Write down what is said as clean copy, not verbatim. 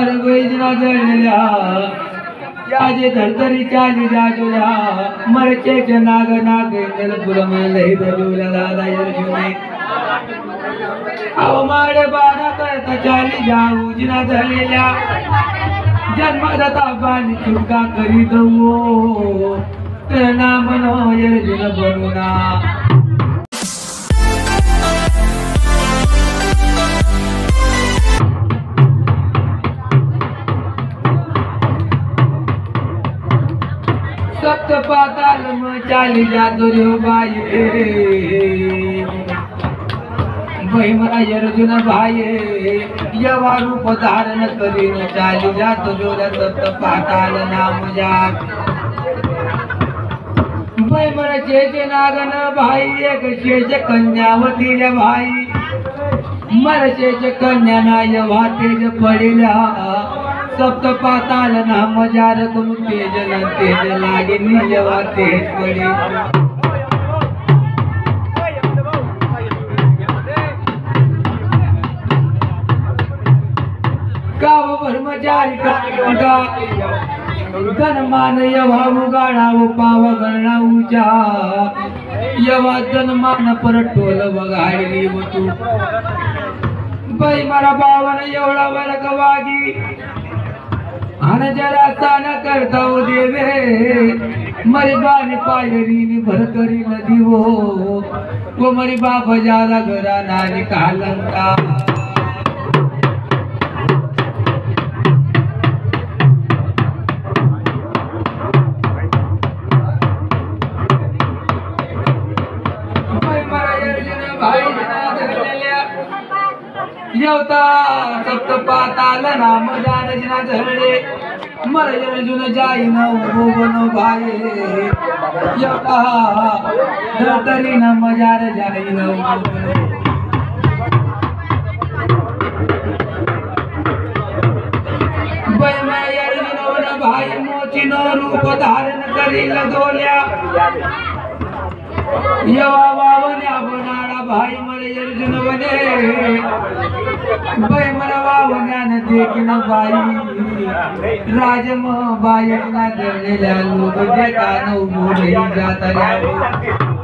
अरे वैजना जळल्या याजे धडतरी चाली जाजोया मरचेचे नाग नाग इंदल पुरम लई धरुला दादा यर्जुने अव माडे बारा करता चाली जाऊ जिना जळलेल्या जन्मदाता बानी चुका करी दवो तर नाम नो यर्जुन बनुना सप्त पाताल में चाली जातो रे बाई वही मरा अर्जुन भाई यवा रूप धारण करीन चाली जातो जो सप्त पाताल नाम जाप वही मरा शेष नागन भाई एक शेष कन्यावती भाई मर शेष कन्या ना यवा तेज पडिल्या सप्त पाताल नाम जार तुम तेज न तेज लागे निजवा तेज पड़े गाव ब्रह्मचारी का धन मान यवा उगाड़ा पाव गणना ऊंचा यवा धन मान पर टोल वगाड़ी तू बाई मारा बावन एवढा वर्ग वागी आन जरा सान करता हो देवे मरी बानी पायरी भर करी नदी हो वो मरी बाप ज्यादा घरा नानी कालंका येवता सप्त पाताल नाम जान जिना झरडे मर अर्जुन जाई न भुवन भाई येवता धरतरी न मजार जाई न भुवन मैं अर्जुन भाई मोचिन रूप धारण करी लगोल्या यवा वावन्या बनाडा भाई मरे अर्जुन बने भाई मरा वावन्यान देखिन भाई राजम बाई ना जळलेल्या लोक जे कान उभो नाही जाता